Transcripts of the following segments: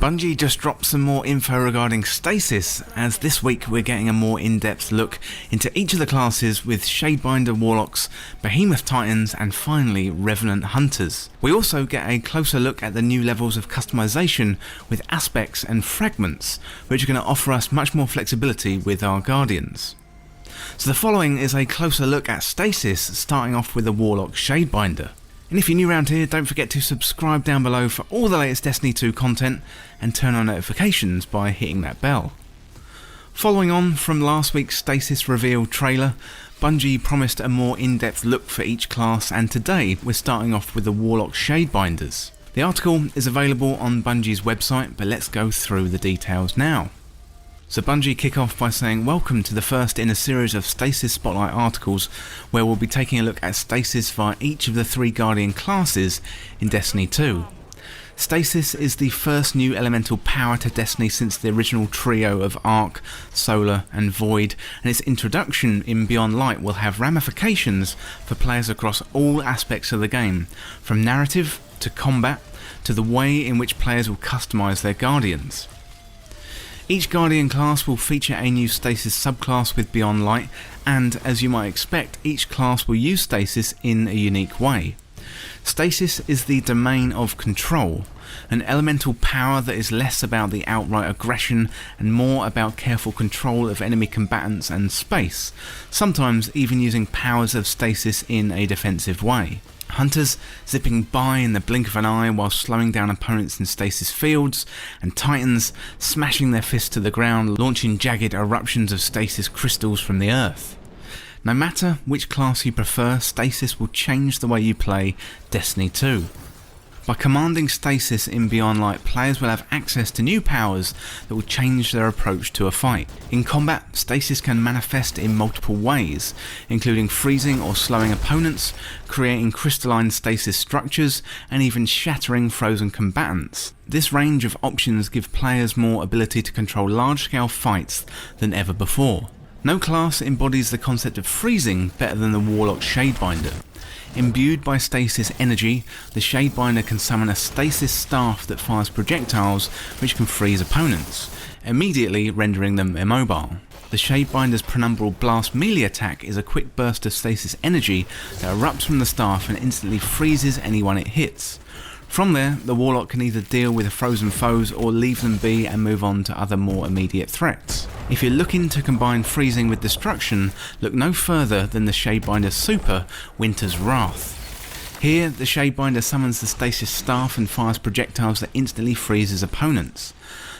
Bungie just dropped some more info regarding Stasis, as this week we're getting a more in-depth look into each of the classes with Shadebinder Warlocks, Behemoth Titans and finally Revenant Hunters. We also get a closer look at the new levels of customization with Aspects and Fragments, which are going to offer us much more flexibility with our Guardians. So the following is a closer look at Stasis, starting off with the Warlock Shadebinder. And if you're new around here, don't forget to subscribe down below for all the latest Destiny 2 content and turn on notifications by hitting that bell. Following on from last week's Stasis reveal trailer, Bungie promised a more in-depth look for each class, and today we're starting off with the Warlock Shadebinders. The article is available on Bungie's website, but let's go through the details now. So Bungie kick off by saying welcome to the first in a series of Stasis Spotlight articles where we'll be taking a look at Stasis via each of the 3 Guardian classes in Destiny 2. Stasis is the first new elemental power to Destiny since the original trio of Arc, Solar and Void, and its introduction in Beyond Light will have ramifications for players across all aspects of the game, from narrative to combat to the way in which players will customize their Guardians. Each Guardian class will feature a new Stasis subclass with Beyond Light, and as you might expect, each class will use Stasis in a unique way. Stasis is the domain of control, an elemental power that is less about the outright aggression and more about careful control of enemy combatants and space, sometimes even using powers of Stasis in a defensive way. Hunters zipping by in the blink of an eye while slowing down opponents in stasis fields, and Titans smashing their fists to the ground, launching jagged eruptions of stasis crystals from the earth. No matter which class you prefer, Stasis will change the way you play Destiny 2. By commanding Stasis in Beyond Light, players will have access to new powers that will change their approach to a fight. In combat, Stasis can manifest in multiple ways, including freezing or slowing opponents, creating crystalline stasis structures, and even shattering frozen combatants. This range of options give players more ability to control large-scale fights than ever before. No class embodies the concept of freezing better than the Warlock Shadebinder. Imbued by stasis energy, the Shadebinder can summon a stasis staff that fires projectiles which can freeze opponents, immediately rendering them immobile. The Shadebinder's Penumbral Blast melee attack is a quick burst of stasis energy that erupts from the staff and instantly freezes anyone it hits. From there, the Warlock can either deal with frozen foes or leave them be and move on to other more immediate threats. If you're looking to combine freezing with destruction, look no further than the Shadebinder Super, Winter's Wrath. Here, the Shadebinder summons the stasis staff and fires projectiles that instantly freezes opponents.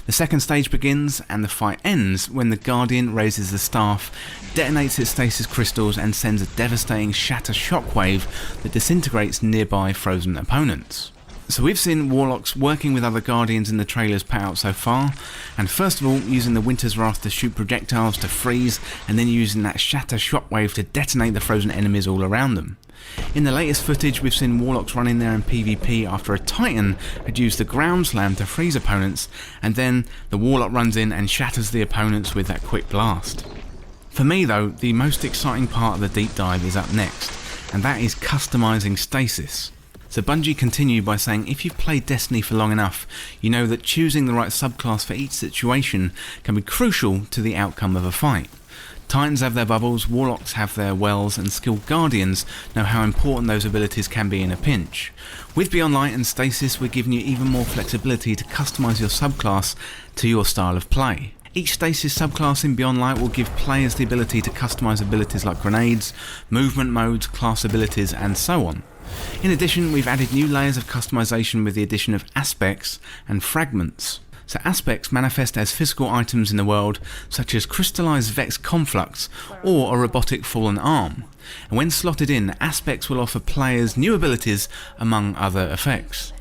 The second stage begins and the fight ends when the Guardian raises the staff, detonates its stasis crystals and sends a devastating shatter shockwave that disintegrates nearby frozen opponents. So we've seen Warlocks working with other Guardians in the trailers put out so far, and first of all using the Winter's Wrath to shoot projectiles to freeze, and then using that shatter shockwave to detonate the frozen enemies all around them. In the latest footage we've seen Warlocks run in there in PvP after a Titan had used the ground slam to freeze opponents, and then the Warlock runs in and shatters the opponents with that quick blast. For me though, the most exciting part of the deep dive is up next, and that is customizing Stasis. So Bungie continue by saying if you've played Destiny for long enough, you know that choosing the right subclass for each situation can be crucial to the outcome of a fight. Titans have their bubbles, Warlocks have their wells, and skilled Guardians know how important those abilities can be in a pinch. With Beyond Light and Stasis, we're giving you even more flexibility to customize your subclass to your style of play. Each Stasis subclass in Beyond Light will give players the ability to customize abilities like grenades, movement modes, class abilities, and so on. In addition, we've added new layers of customization with the addition of Aspects and Fragments. So Aspects manifest as physical items in the world, such as crystallized Vex Conflux or a robotic fallen arm. And when slotted in, Aspects will offer players new abilities among other effects.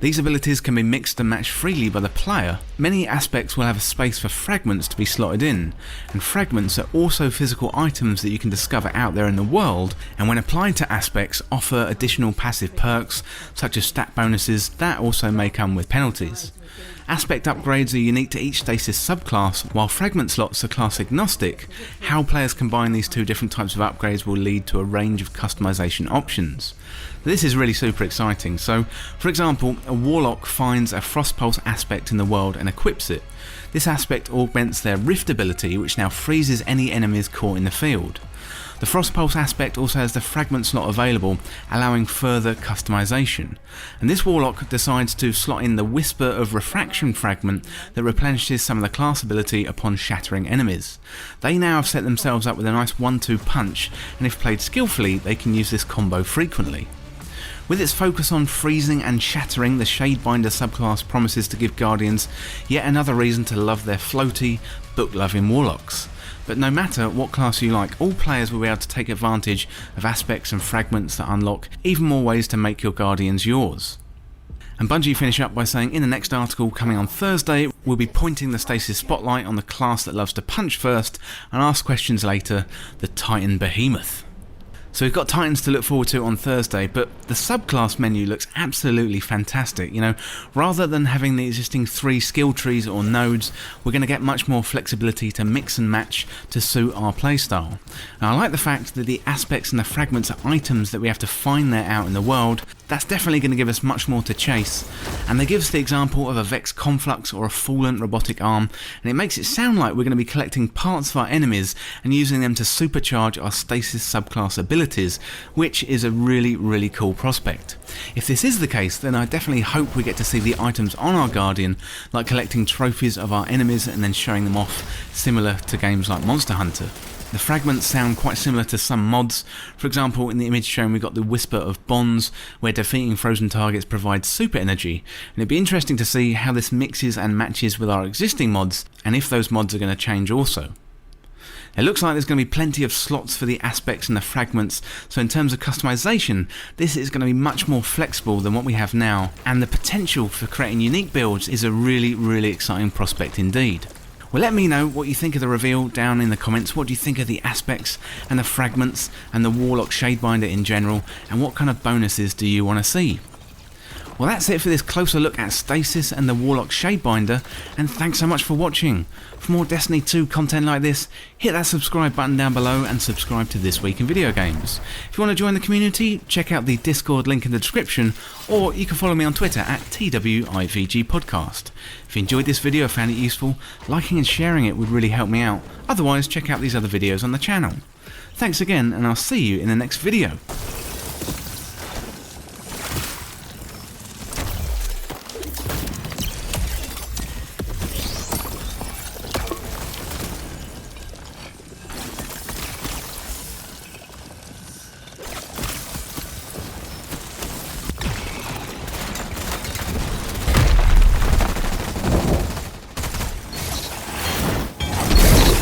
These abilities can be mixed and matched freely by the player. Many Aspects will have a space for Fragments to be slotted in, and Fragments are also physical items that you can discover out there in the world, and when applied to Aspects offer additional passive perks such as stat bonuses that also may come with penalties. Aspect upgrades are unique to each Stasis subclass, while Fragment slots are class agnostic. How players combine these two different types of upgrades will lead to a range of customization options. This is really super exciting. So, for example, example, a Warlock finds a Frostpulse aspect in the world and equips it. This aspect augments their Rift ability, which now freezes any enemies caught in the field. The Frostpulse aspect also has the Fragment slot available, allowing further customization. And this Warlock decides to slot in the Whisper of Refraction fragment that replenishes some of the class ability upon shattering enemies. They now have set themselves up with a nice 1-2 punch, and if played skillfully, they can use this combo frequently. With its focus on freezing and shattering, the Shadebinder subclass promises to give Guardians yet another reason to love their floaty, book-loving Warlocks. But no matter what class you like, all players will be able to take advantage of aspects and fragments that unlock even more ways to make your Guardians yours. And Bungie finish up by saying in the next article coming on Thursday, we'll be pointing the Stasis spotlight on the class that loves to punch first and ask questions later, the Titan Behemoth. So we've got Titans to look forward to on Thursday, but the subclass menu looks absolutely fantastic. You know, rather than having the existing 3 skill trees or nodes, we're going to get much more flexibility to mix and match to suit our playstyle. Now, I like the fact that the aspects and the fragments are items that we have to find there out in the world. That's definitely going to give us much more to chase, and they give us the example of a Vex Conflux or a Fallen Robotic Arm, and it makes it sound like we're going to be collecting parts of our enemies and using them to supercharge our Stasis subclass abilities, which is a really cool prospect. If this is the case, then I definitely hope we get to see the items on our Guardian, like collecting trophies of our enemies and then showing them off, similar to games like Monster Hunter. The fragments sound quite similar to some mods. For example, in the image shown we've got the Whisper of Bonds, where defeating frozen targets provides super energy, and it'd be interesting to see how this mixes and matches with our existing mods, and if those mods are going to change also. It looks like there's going to be plenty of slots for the aspects and the fragments, so in terms of customization, this is going to be much more flexible than what we have now, and the potential for creating unique builds is a really exciting prospect indeed. Well, let me know what you think of the reveal down in the comments. What do you think of the aspects and the fragments and the Warlock Shadebinder in general, and what kind of bonuses do you want to see? Well, that's it for this closer look at Stasis and the Warlock Shadebinder, and thanks so much for watching. For more Destiny 2 content like this, hit that subscribe button down below and subscribe to This Week in Video Games. If you want to join the community, check out the Discord link in the description, or you can follow me on Twitter at TWIVG Podcast. If you enjoyed this video or found it useful, liking and sharing it would really help me out. Otherwise, check out these other videos on the channel. Thanks again, and I'll see you in the next video.